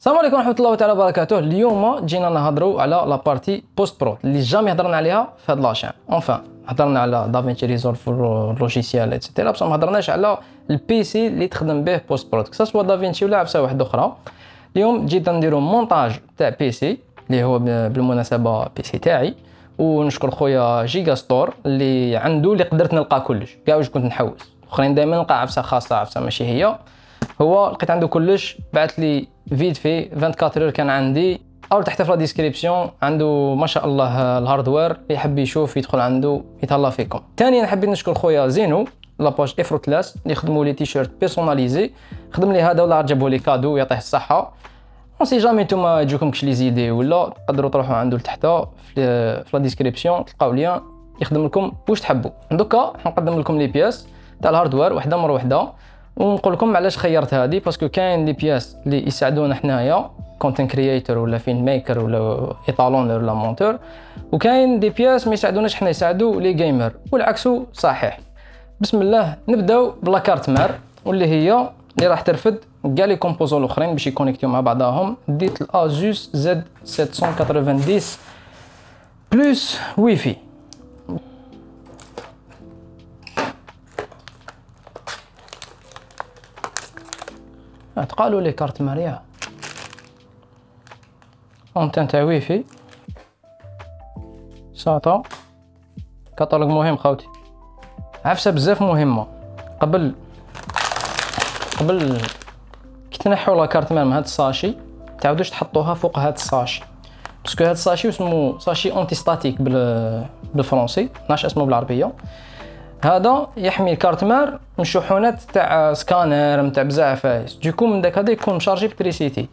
السلام عليكم ورحمه الله تعالى وبركاته. اليوم جينا نهضروا على لا بارتي بوست برو اللي جامي هضرنا عليها في هاد لاشين. اونفان هضرنا على دافينشي ريزولف لوجيسيال ايتترا، بصح ما هضرناش على البي سي اللي تخدم به بوست برو، سواء دافينشي ولا عفسه واحده اخرى. اليوم جيت نديرو مونتاج تاع بي سي اللي هو بالمناسبه بي سي تاعي، ونشكر خويا جيجا ستور اللي عنده اللي قدرت نلقى كلش كاع واش كنت نحوس. اخرين دائما نلقى عفسه خاصه عفسه ماشي هي، هو لقيت عنده كلش. بعث لي فيد في 24 اور كان عندي، او تحت في لا ديسكريبسيون عنده ما شاء الله الهاردوير اللي يحب يشوف يدخل عنده يتهلا فيكم. ثانيا حبيت نشكر خويا زينو لاباج افروتلاس اللي خدموا لي تيشيرت بيرسوناليزي، خدم لي هذا ولا جابوا لي كادو يعطيه الصحه. اون سي جامي نتوما يجوكم كش لي زيدي ولا تقدروا تروحوا عنده لتحت في لا ديسكريبسيون تلقاو ليان يخدم لكم واش تحبوا. دوكا نقدم لكم لي بياس تاع الهاردوير وحده مره وحده، ونقول لكم علاش خيرت هذه. باسكو كاين لي بياس اللي يساعدونا حنايا كونتنت كرييتور ولا فيلم ميكر ولا ايطالونر ولا مونتور، وكاين دي بياس ما يساعدوناش حنا، يساعدوا لي جيمر والعكس صحيح. بسم الله نبداو بلا كارت مار، واللي هي اللي راح ترفد كاع لي كومبوزون الاخرين باش يكونيكتيو مع بعضهم. ديت الازوس زد 790 بلس واي فاي. تقالوا لي كارت ماريا اونتين تاع واي فاي ساطا كاتالوج مهم خوتي، عفسه بزاف مهمه. قبل كي تنحوا لا كارت مار من هاد الساشي تعاودوش تحطوها فوق هاد الساشي، باسكو هاد الساشي اسمه ساشي اونتي ستاتيك بالفرنسي، ماش اسمه بالعربيه. هذا يحمي الكارت مار من الشحونات تاع سكانر نتاع بزاف عفايس، دوكو من داك هذا يكون مشارجي بتريسيتي،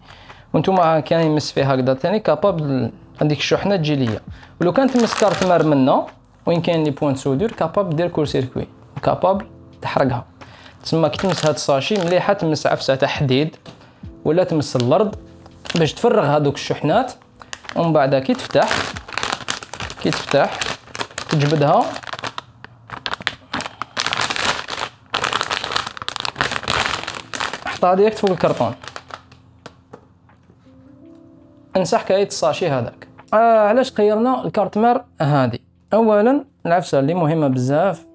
وانتوما كان يمس فيه هكذا ثاني كابابل هذيك الشحنه تجي ليا. ولو كان تمس كارت مار منا وين كاين لي بوين سودور كابابل دير كور سيركوي، كابابل تحرقها. تسمى كي تمس هاد الساشي مليحه تمس عفسه تاع حديد ولا تمس الارض باش تفرغ هذوك الشحنات، ومن بعد كي تفتح تجبدها حطها ديريكت فوق الكرتون. انسى حكايه الساشي هذاك. علاش خيرنا الكارت مار هذه؟ اولا العفسه اللي مهمه بزاف،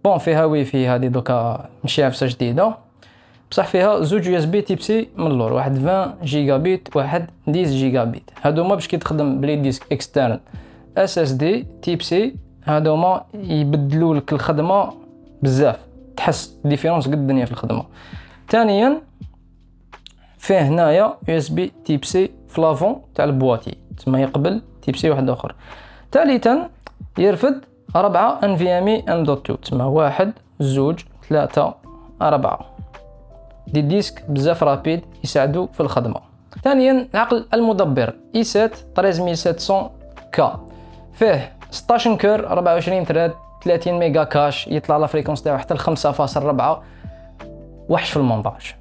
بون فيها واي فاي هذه دوكا ماشي عفسه جديده، بصح فيها زوج يو اس بي تيب سي من اللور، واحد 20 جيجا بيت واحد 10 جيجا بيت. هادوما باش كي تخدم بلي ديسك اكسترن اس اس دي تيب سي، هادوما يبدلوا لك الخدمه بزاف، تحس ديفيرونس قد الدنيا في الخدمه. ثانيا فيه هنايا يو اس بي تيب سي فلافون تاع البواتي، تسمى يقبل تيب سي واحد اخر. ثالثا يرفد 4 ان في ام اي ام دوت 2، تسمى 1 2 3 4 دي ديسك بزاف رابيد يساعدوا في الخدمه. ثانيا العقل المدبر اي 7 13700 كا، فيه 16 كور 24 ثريد 30 ميجا كاش، يطلع لا فريكونس تاعو حتى ل 5.4. وحش في المونتاج،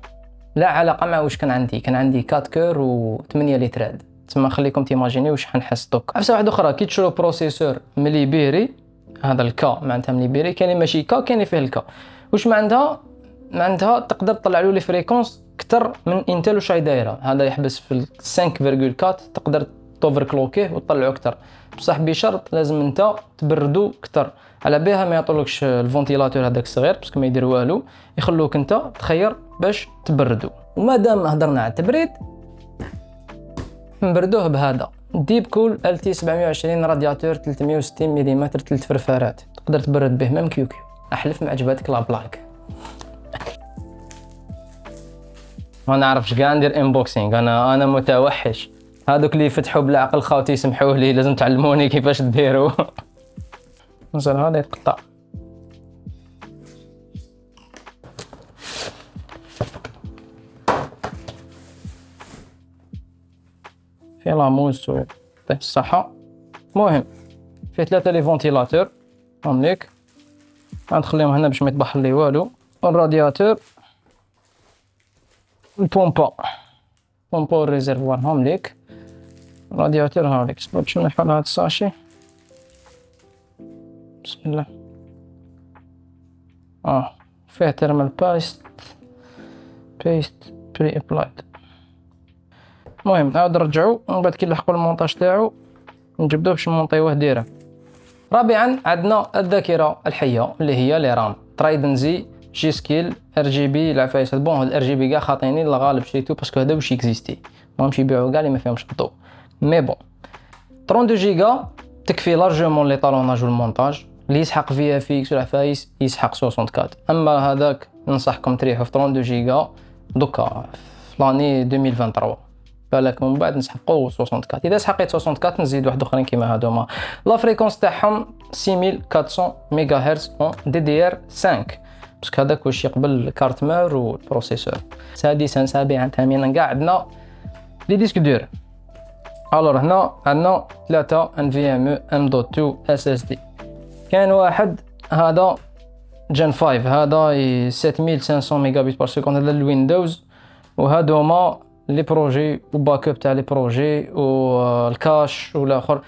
لا علاقه مع واش كان عندي 4 كور و 8 لي تراد، تسمى خليكم تيماجينيو واش حنحس دوك. عفسه واحده اخرى كي تشرو بروسيسور من ليبيري، هذا الكا معناتها من ليبيري، كاين ماشي كا كاين فيه الكا. واش ما عندها تقدر تطلع له لي فريكونس اكثر من انتل واش دايره. هذا يحبس في 5.4، تقدر توفر كلوكيه وتطلعو اكثر، بصح بشرط لازم انت تبردو اكثر. على بها ما يعطولكش الفونتيلاتور هذاك الصغير باسكو ما يدير والو، يخلوك انت تخير باش تبردو. ومادام هضرنا على التبريد نبردوه بهذا ديب كول ال تي 720 رادياتور 360 ملم 3 فرفارات، تقدر تبرد به ميم كيو. احلف ما عجبتك لا بلاك. ما نعرفش كاع ندير انبوكسينغ، انا متوحش. هذوك اللي يفتحوا بالعقل خاوتي سمحوه لي، لازم تعلموني كيفاش ديروا. نزل هذا يتقطع. في لاموس و الصحة. مهم فيه 3 لي فونتيلاتور هم ليك، غنخليهم هنا باش ما يطبح لي والو. والرادياتور البومبا والريزرفوار هم ليك. الرادياتور ها ليك. صبر باش نحل هاد الساشي. بسم الله. فيه تيرمال بيست بري ابلايد. المهم نعاود نرجعو ومن بعد كي نلحقو المونتاج تاعو نجبدوه باش نمونطيوه ديريكت. رابعا عندنا الذاكره الحيه اللي هي لي رام ترايدنزي جي سكيل ار جي بي العفايس. بون هاد الار جي بي كاع خاطيني الغالب شريتو باسكو هذا واش اكزيستي ماهمش يبيعو كاع اللي ما فيهمش الضو. مي بون 32 جيجا تكفي لارجومون لي طالوناج والمونتاج. اللي يسحق في اف اكس والعفايس يسحق 64. اما هذاك ننصحكم تريحوا في 32 جيجا دوكا في لاني 2023 بالك من بعد نسحقوا 64. اذا سحقيت 64 نزيد واحد اخرين كيما هادوما. لا فريكونس تاعهم 6400 ميجا هرتز اون دي دي ار 5 باسكو هذاك واش يقبل الكارت مير والبروسيسور. سادسا سابعا ثامنا كاع عندنا لي ديسك دور. الور هنا عندنا 3 NVMe M.2 SSD. كاين واحد هذا جن 5 هذا 7500 ميجا بت بار سكوند هذا الويندوز. وهادوما لي بروجي وباك اب تاع لي بروجي والكاش والاخر.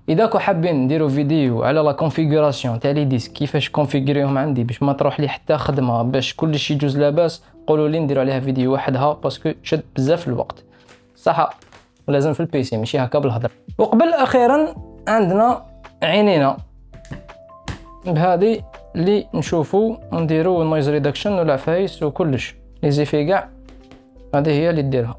اذا كو حابين نديرو فيديو على لا كونفيغوراسيون تاع لي ديسك كيفاش كونفيغوريهم عندي باش ما تروح لي حتى خدمه باش كلشي يجوز لاباس قولوا لي نديرو عليها فيديو وحدها باسكو تشد بزاف الوقت صح ولازم في البيسي ماشي هكا بالهضر. وقبل اخيرا عندنا عينينا بهذه اللي نشوفو نديرو النويز ريدكشن والعفايس وكلش لي زيفي كاع هذه هي اللي ديرها.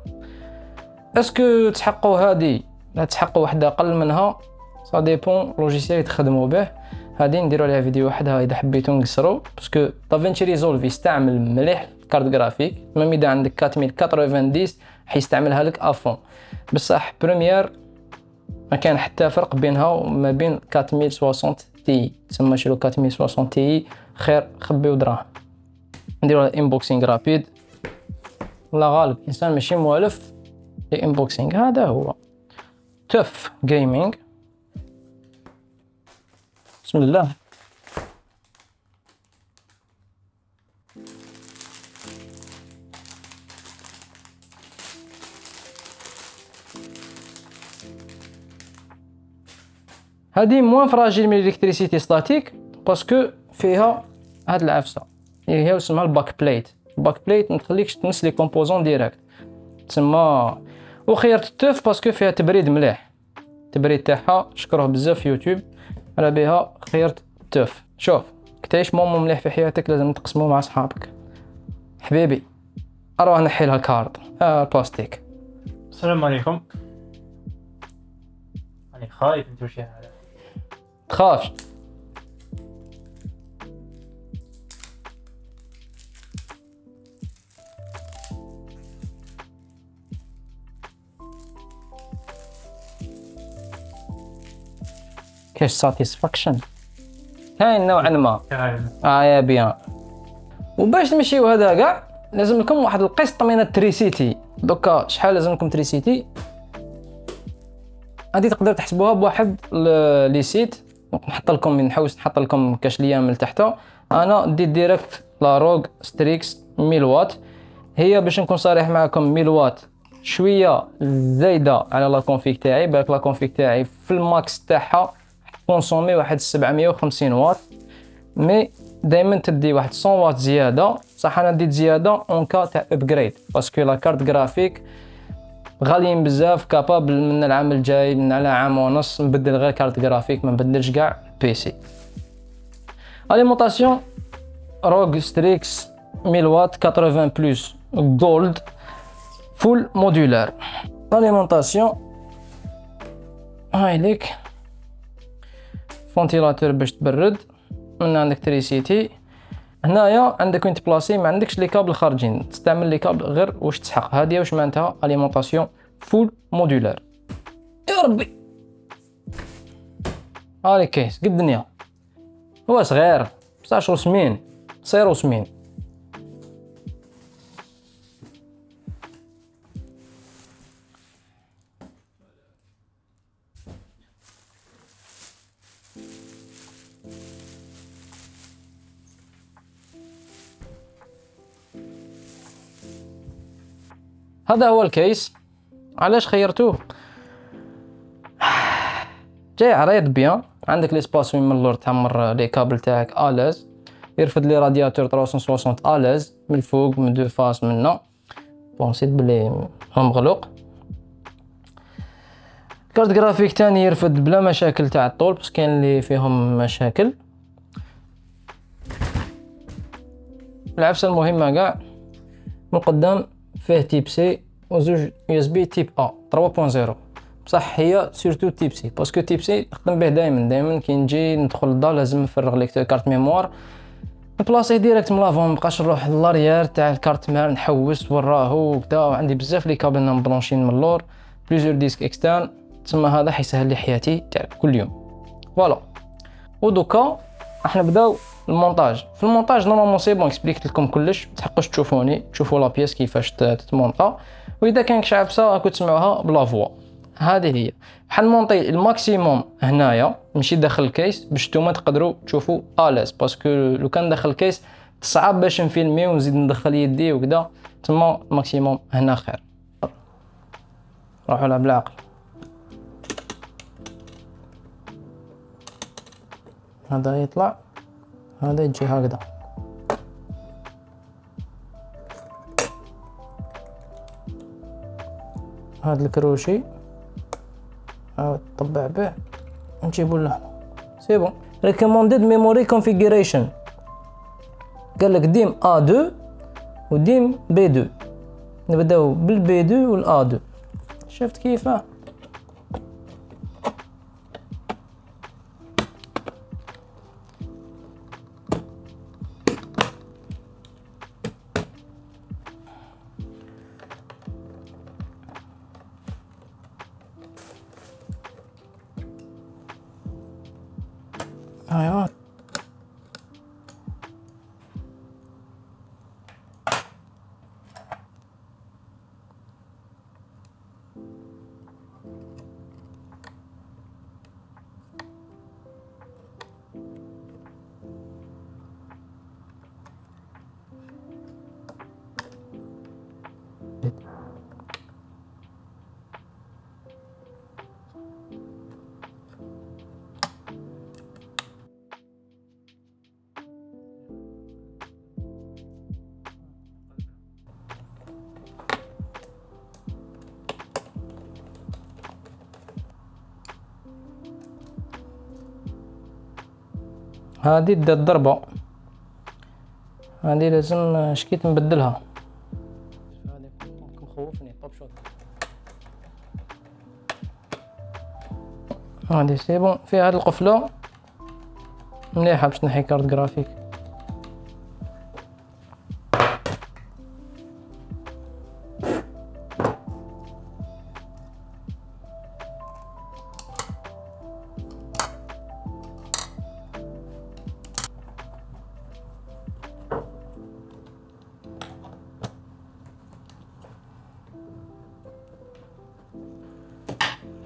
اسكو تحقوا هذه لا تحقوا واحده اقل منها سا ديبون لوجيسيال تخدموا به. هذه نديروا عليها فيديو وحدها اذا حبيتو نقصروا باسكو دافينشي ريزولف يستعمل مليح كارت جرافيك. ميم اذا عندك 4090 حيستعملها لك افون بصح بريمير ما كان حتى فرق بينها وما بين 4060 تي. تسمى شرو 4060 تي خير خبيو دراهم. نديروا انبوكسينغ رابيد. الله غالب انسان ماشي موالف للانبوكسينغ. هذا هو توف جيمنج. بسم الله. هذه موان فراجيل من الالكتريسيتي ستاتيك باسكو فيها هاد العفسه اللي هي اسمها الباك بليت. الباك بليت ما تخليكش تمس لي كومبوزون ديريكت تسمى. وخيرت التوف باسكو فيها تبريد مليح. التبريد تاعها شكروه بزاف في يوتيوب على بها خيرت التوف. شوف كتعيش مومو مليح في حياتك لازم تقسمه مع صحابك. حبيبي اروح نحي لها الكارد البلاستيك. السلام عليكم. راني خايف ندير شي حاجه. تخافش كاش ساتيسفاكشن كاين نوعا ما. يا بيان. وباش نمشيو هذا كاع لازم لكم واحد القسط من التريسيتي. دوكا شحال لازم لكم تريسيتي؟ هادي تقدر تحسبوها بواحد لي سيت. نحط لكم نحوس نحط لكم كاش ليا من تحت. انا ديت ديريكت لا روغ ستريكس 1000 واط. هي باش نكون صريح معكم 1000 واط شويه زايده على لا كونفيغ تاعي. بالك لا كونفيغ تاعي في الماكس تاعها كونسومي واحد 750 واط. مي دائما تدي واحد 100 واط زياده. صح انا ديت زياده اون كا تاع ابجريد باسكو لا كارت جرافيك غاليين بزاف. كابابل من العام الجاي من على عام ونص نبدل غير كارت جرافيك ما نبدلش كاع بيسي. اليمونطاسيون روغ ستريكس 1000 واط 80 بلس جولد فول مودولار. اليمونطاسيون هاي ليك فونتيلاتور باش تبرد. من عندك تريسيتي. هنايا عندك وين تبلاصي ما عندكش لي كابل خارجين تستعمل لي كابل غير واش تسحق. هذه واش معناتها اليمونطاسيون فول مودولار. يا ربي هاي كيس قد الدنيا هو صغير بصح سمين صير وسمين. هذا هو الكيس. علاش خيرتوه؟ جاي عريض بيان. عندك ليسباس وين من اللور تعمر لي كابل تاعك الاز. يرفد لي رادياتور 360 الاز من الفوق من دو فاس منا. بون سيت بلي هو مغلوق. كارت جرافيك تاني يرفد بلا مشاكل تاع الطول، بس كاين اللي فيهم مشاكل. العفسه المهمه كاع من قدام فيه تيب سي وزوج يو اس بي تيب ا 3.0، بصح هي سورتو تيب سي باسكو تيب سي نخدم به دائما كي نجي ندخل للدار لازم نفرغ ليكتور كارت ميموار نبلاصيه ديريكت من لافون، مبقاش نروح للاريير تاع الكارت مير نحوس وراهو وكدا، وعندي بزاف لي كابل مبلونشين من اللور بليزيور ديسك اكسترن، تسمى هذا حيسهل لي حياتي تاع كل يوم. فوالا ودوكا راح نبداو المونتاج. في المونتاج نورمالمون سي بون اكسبليكت لكم كلش، ما تحقوش تشوفوني تشوفوا لا بيس كيفاش تتمونطا، واذا كان كش عفسه راكم تسمعوها بلا فوا. هذه هي حنمونطي الماكسيموم هنايا ماشي داخل الكيس باش نتوما تقدروا تشوفوا اليز، باسكو لو كان داخل الكيس صعب باش نفيلمي ونزيد ندخل يدي وكذا، تما الماكسيموم هنا خير. روحوا لها بالعقل. هذا يطلع هذا يجي هكذا، هذا الكروشي عاود طبع به نجيبو له سي بون. ريكوموندد ميموري كونفيغوريشن قالك ديم A2 وديم B2، نبداو بالB2 والA2. شفت كيفاه؟ ايوا هادي دات ضربة، هادي لازم شكيت نبدلها. هادي مخوفني طب شوط. هادي سي بون. في هاد القفلة مليحة باش نحي كارت جرافيك.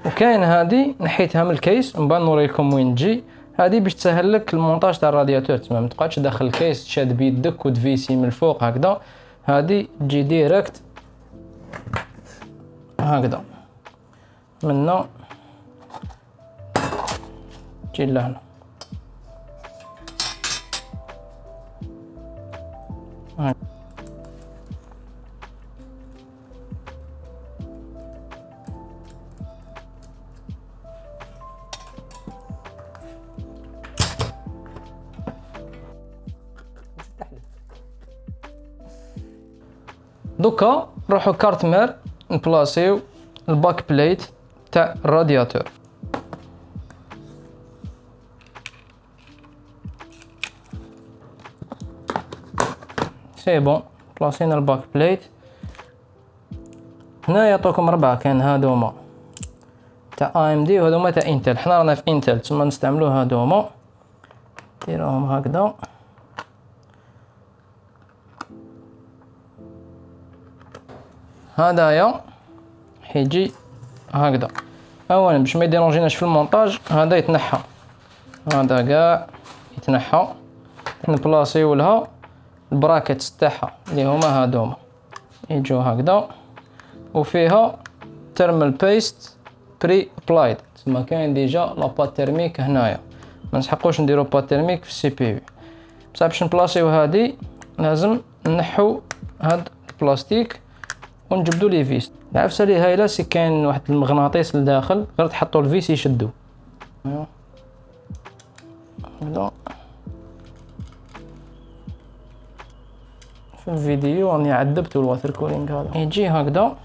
وكاين هادي نحيتها من الكيس من بعد نوريكم وين تجي. هادي باش تسهل لك المونتاج تاع الرادياتور، تما ما تقعدش داخل الكيس تشاد بيدك وتفيسي من الفوق هكذا. هادي تجي ديريكت هكذا منا تجي لهنا. دوكا نروحو كارت مير نبلاصيو الباك بليت تاع الرادياتور. سي بون بلاصينا الباك بليت. هنا يعطوكم 4، كاين هادوما تاع AMD وهادوما تاع انتل. حنا رانا في انتل تما نستعملو هادوما، ديروهم هكذا. هدايا حيجي هكذا. اولا باش ما يديرونجيناش في المونتاج هذا يتنحى، هذا كاع يتنحى. نبلاصيو لها البراكيتس تاعها اللي هما هادوما يجو هكذا، وفيها تيرمال بيست بري ابلايد، تما كاين ديجا لاباط تيرميك هنايا. ما نسحقوش نديرو بات تيرميك في السي بي يو. بصح باش نبلاصيو هادي لازم نحو هاد البلاستيك ونجبدو لي فيس. العفسه اللي هايله سي كاين واحد المغناطيس لداخل، غير تحطوا الفيس يشدو. ايوا هكذا. في الفيديو راني عذبت الواتر كولينغ هذا، يجي هكذا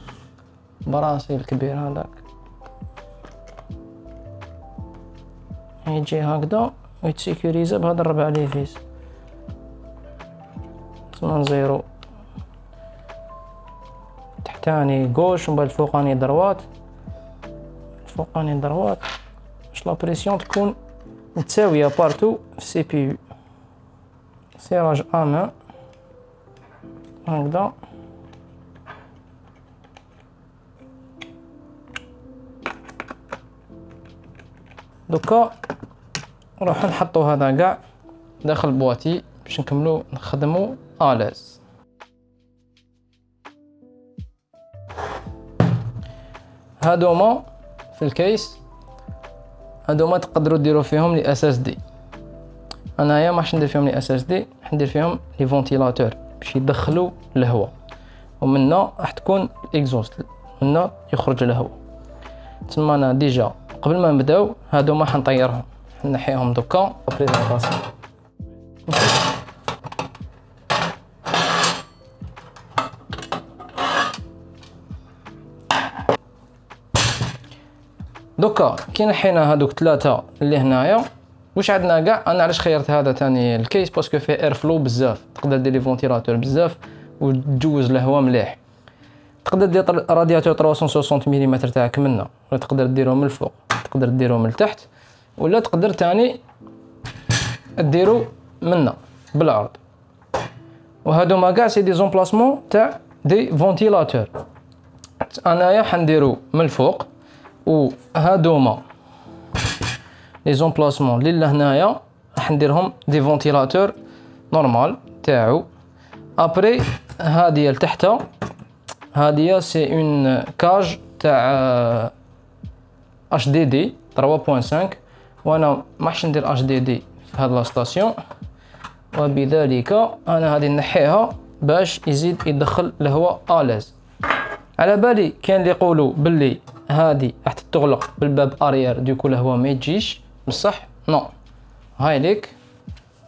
براسي الكبير هذاك، يجي هكذا ويتسيكوريزا بهذا الربع لي فيس. تما نزيرو تحتاني غوش ومن بعد الفوقاني دروات، الفوقاني دروات باش لا بريسيون تكون متساويه بارتو في السي بي يو. سيراج امان هكذا. دوكا نروح نحطو هذا كاع داخل البواتي باش نكملو نخدمو الاز. هادوما في الكيس، هادوما تقدروا ديروا فيهم لي اس اس دي. انايا ما راحش ندير فيهم لي اس اس دي، راح ندير فيهم لي فونتيلاتور باش يدخلوا الهواء، ومنا راح تكون الاكزوست، منا يخرج الهواء. تما انا ديجا قبل ما نبداو هادوما حنطيرهم، نحيهم دوكا بريزونطاسيون. دوكا كي نحينا هادوك ثلاثه اللي هنايا، واش عندنا كاع؟ انا علاش خيرت هذا تاني الكيس؟ باسكو فيه اير فلو بزاف، تقدر دير لي فونتيلاتور بزاف وتجوز الهواء مليح. تقدر دير رادياتور 360 ملم تاعك منا، ولا تقدر ديرو من الفوق، تقدر ديرو من التحت، ولا تقدر تاني ديرو منا بالعرض. وهادوما كاع سي دي زومبلاسمون تاع دي فونتيلاتور. انايا حنديرو من الفوق، وهادوما لي زومبلاسمون اللي لهنايا راح نديرهم دي فونتيلاتور نورمال تاعو. ابري هاديه لتحتها، هاديه سي اون كاج تاع اش دي دي 3.5، وانا ما راحش ندير اش دي دي في هاد لا ستاسيون، وبذلك انا غادي نحيها باش يزيد يدخل الهواء الاز. على بالي كاين اللي يقولوا باللي هادي راح تغلق بالباب اريير ديكو الهواء ما يجيش، بصح نو، هاي ليك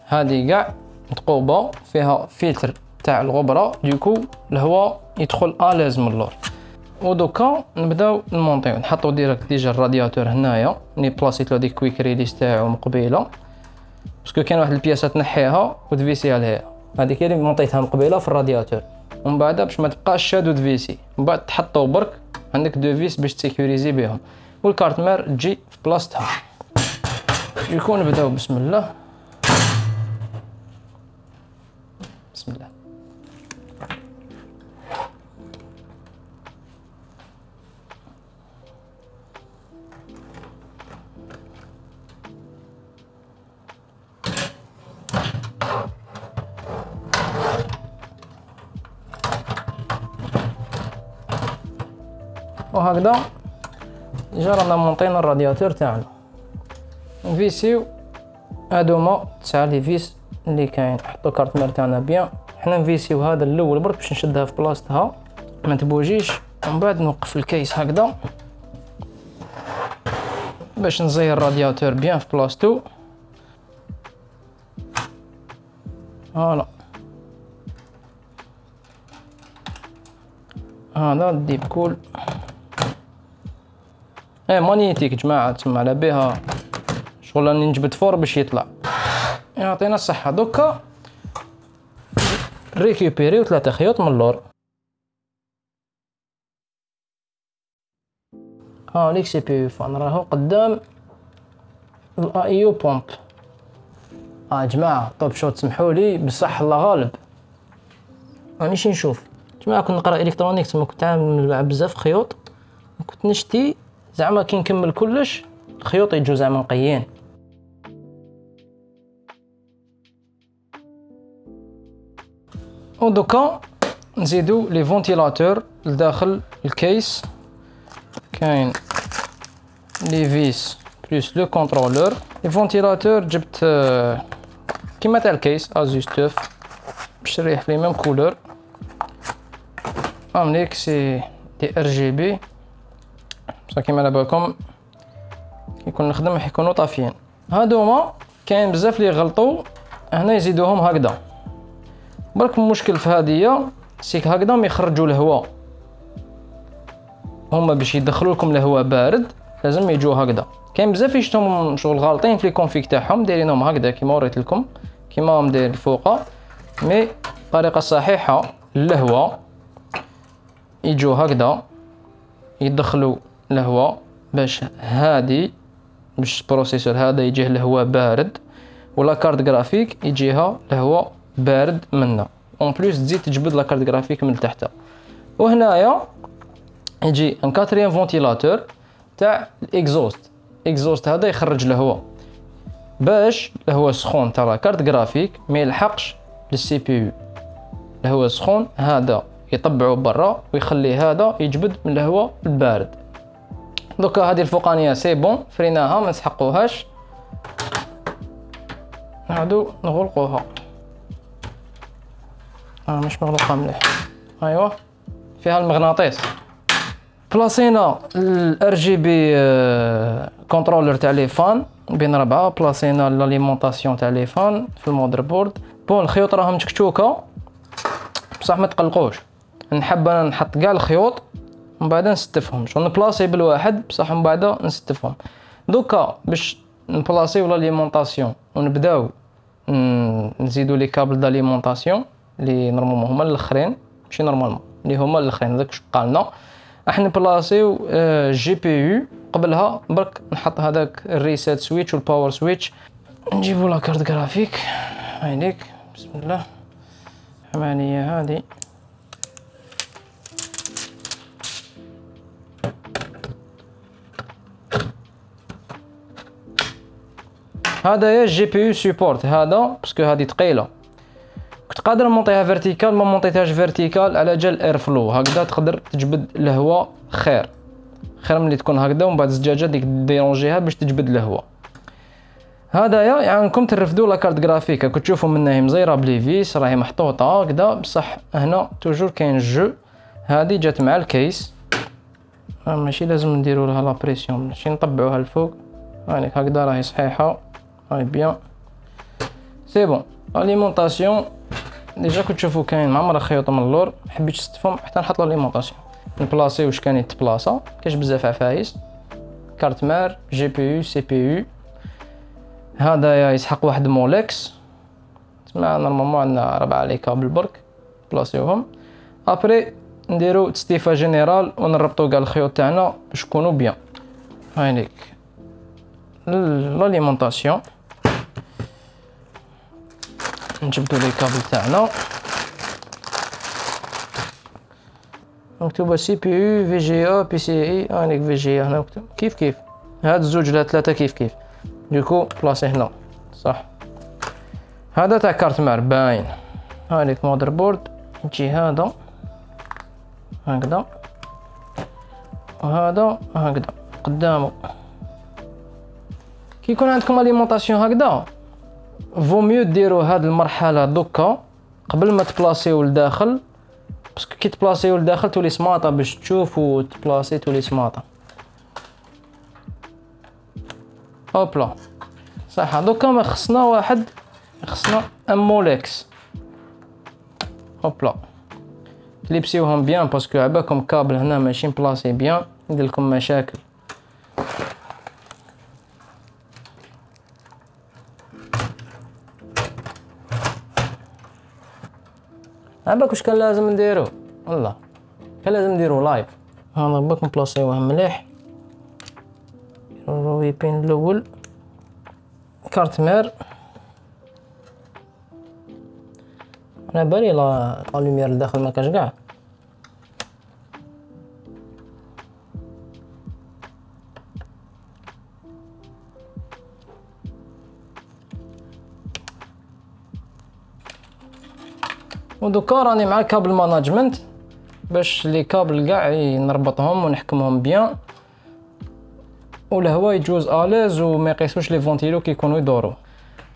هادي كاع متقوبه فيها فلتر تاع الغبره، ديكو الهواء يدخل الاز من اللور. ودوكا نبداو نمونطيو، نحطو ديريكت ديجا الرادياتور هنايا ني بلاصيت له ديك كويك ريليس تاعو مقبيله، باسكو كاين واحد البياسه تنحيها وتفيسيها لهي، هذيك اللي مونطيتها مقبيله في الرادياتور، ومن بعد باش ما تبقاش شاد وتفيسي، من بعد تحطو برك عندك دو فيس باش تسيكوريزي بهم، والكارت مير تجي في بلاصتها. يكون نبداو بسم الله. بسم الله. وهكذا ديجا رانا مونطينا الرادياتور تاعنا. نفيسيو هادوما 9 لي فيس اللي كاين، نحطو كارت مير تاعنا بيان. حنا نفيسيو هذا الاول برك باش نشدها في بلاصتها ما تبوجيش، ومن بعد نوقف الكيس هكذا باش نزير الرادياتور بيان في بلاصتو. فوالا هذا الديب كول مانيتيك جماعه، تسمى على بها شغل راني نجبد فور باش يطلع. يعطينا الصحه. دوكا ريكوبيريو 3 خيوط من اللور. ليك سي بي يو فان راهو قدام الاي يو بومب. جماعه طوب شوت، سمحولي بصح الله غالب مانيش نشوف. جماعه كنت نقرا الكترونيك، تما كنت عامل مع بزاف خيوط، كنت نشتي زعما كي نكمل كلش الخيوط يجو زعما نقيين. ودوكا نزيدو لي فونتيلاتور لداخل الكيس. كاين لي فيس بلس لو كونترولور. لي فونتيلاتور جبت كيما تاع الكيس ازوستوف باش نريح في لي ميم كولور. امليك سي دي ار جي بي، بصح كيما على بالكم كيكون نخدم يكونوا طافيين. هادوما كاين بزاف لي يغلطوا هنا يزيدوهم هكذا. برك المشكل في هادية سيك هكذا ما يخرجوا الهواء، هما باش يدخلوا لكم الهواء بارد لازم يجوا هكذا. كاين بزاف يشتهم شغل غالطين في الكونفيك تاعهم دايرينهم هكذا كيما وريت لكم كيما راهم داير الفوقه، مي الطريقه الصحيحه للهواء يجوا هكذا يدخلوا الهواء باش هادي باش البروسيسور هذا يجيه الهواء بارد، ولا كارت جرافيك يجيها الهواء بارد منه، اون بليس تزيد تجبد لا كارت جرافيك من تحت. وهنايا يجي ان كاتريام فونتيلاتور تاع الاكزوست هذا يخرج الهواء باش الهواء السخون تاع لا كارت جرافيك ما يلحقش للسي بي يو. الهواء السخون هذا يطبعه برا ويخلي هذا يجبد من الهواء البارد. دوكا هذه الفوقانيه سي بون فريناها ما نسحقوهاش، نعودو نغلقوها. مش مغلوقه مليح. ايوا فيها المغناطيس. بلاصينا الار جي بي كونترولر تاع لي فان بين 4، بلاصينا لاليمونطاسيون تاع لي فان في المودر بورد. بون الخيوط راهم متكتوكه بصح ما تقلقوش، نحب انا نحط كاع الخيوط ومن بعد نستفهم شغل نبلاصي بالواحد بصح من بعد نستفهم. دوكا باش نبلاصيو لاليمونطاسيون ونبداو نزيدو لي كابل داليمونطاسيون لي نورمالمون هما الاخرين، ماشي نورمالمون لي هما الاخرين هذاك واش قالنا. راح نبلاصيو جي بي يو قبلها برك نحط هذاك الريسيت سويتش والباور سويتش. نجيبو لا كارت جرافيك هايليك بسم الله حمانية هذه. هذا يا جي بي يو سيبورت هذا باسكو هذه ثقيله، كنت قادر نمونطيها فيرتيكال ما مونطيتهاش فيرتيكال على جال اير فلو هكذا تقدر تجبد الهواء خير ملي تكون هكذا ومن بعد الزجاجه ديك ديرونجيها باش تجبد الهواء. هذايا يعنيكم ترفدوا لا كارت جرافيك كنت تشوفوا منها مزيره بلي فيس راهي محطوطه هكذا، بصح هنا توجور كاين جو هذه جات مع الكيس، ماشي لازم نديروا لها لا بريسيون ماشي نطبعوها الفوق هانيك هكذا راهي صحيحه هاي بيان سي بون. اليمونطاسيون ديجا كنت تشوفوا كاين معمر خيوط من اللور، حبيت نستفهم حتى نحط اليمونطاسيون نبلاصي واش كان يتبلاصا. كاش بزاف عفايس كارت مار جي بي يو سي بي يو. هذا يسحق واحد مولكس تسمع نورمالمون عندنا 4 لي كابل برك بلاصيوهم. ابري نديرو تستيفا جينيرال ونربطو كاع الخيوط تاعنا باش يكونوا بيان. هايليك لاليمونطاسيون نجبدو لي كابل تاعنا مكتوبه سي بي يو في جي ا بي سي اي. هانيك في جي هنا مكتوب كيف هاد الزوج ولا 3 كيف دوكو بلاصي هنا صح. هذا تاع كارت مار باين. هانيك مودر بورد يجي هذا هكذا وهذا هكذا قدامه. كي يكون عندكم اليمونطاسيون هكذا فو ميو ديروا هاد المرحله دوكا قبل ما تبلاصيو لداخل، باسكو كي تبلاصيو لداخل تولي سماطه باش تشوفوا تبلاصي تولي سماطه. هوبلا صح. دوكا ما خصنا واحد خصنا ان مولكس هوبلا كليبسيوهم بيان باسكو عباكم كابل هنا ماشي مبلاصي بيان يدير لكم مشاكل. عباك واش كان لازم نديرو والله كان لازم نديرو لايف. هذا باك نبلاصيوه مليح الويبين الاول كارت مير. انا بالي لا لوميير لداخل ما كاش كاع. ودوكا راني مع كابل ماناجمنت باش لي كابل كاع نربطهم ونحكمهم بيان والهواء يجوز اليز وما يقيسوش لي فونتيلو كي يكونوا يدوروا.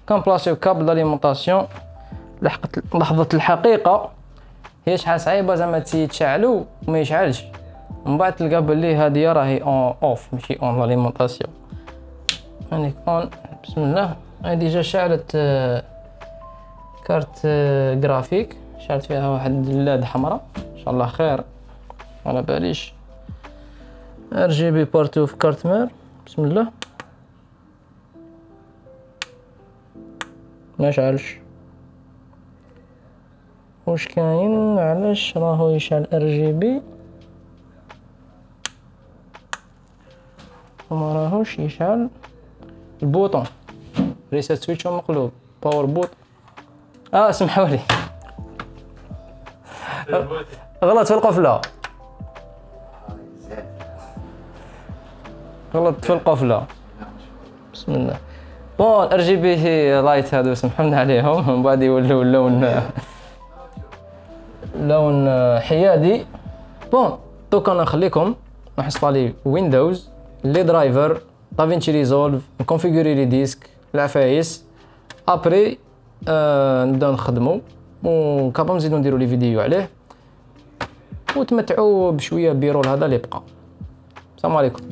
كنبلاصيو كابل داليمونطاسيون. لحظه الحقيقه هي شحال صعيبه زعما تشعلو وما يشعلش من بعد تلقى بلي هادي راهي اون اوف ماشي اون لاليمونطاسيون. هانيك اون. بسم الله. هاي ديجا شعلت كارت جرافيك، شعلت فيها واحد اللاد حمراء ان شاء الله خير على باليش. RGB بارتو في كارت مير. بسم الله. ما شعلش. واش كاين؟ علاش راهو يشعل RGB وما راهوش يشعل البوطون؟ ريسيت سويتش مقلوب. باور بوت. اسمحوا لي غلط في القفله. غلط في القفله. بسم الله. بون RGB لايت هادو سمحوا لنا عليهم، من بعد يولوا لون حيادي. بون دوكا نخليكم نحصلي ويندوز لي درايفر دافينشي ريزولف، نكونفيغوري لي ديسك العفايس، ابري نبداو نخدمو وكابا نزيدو نديرو لي فيديو عليه وتمتعوا بشويه بيرول هذا اللي بقى. السلام عليكم.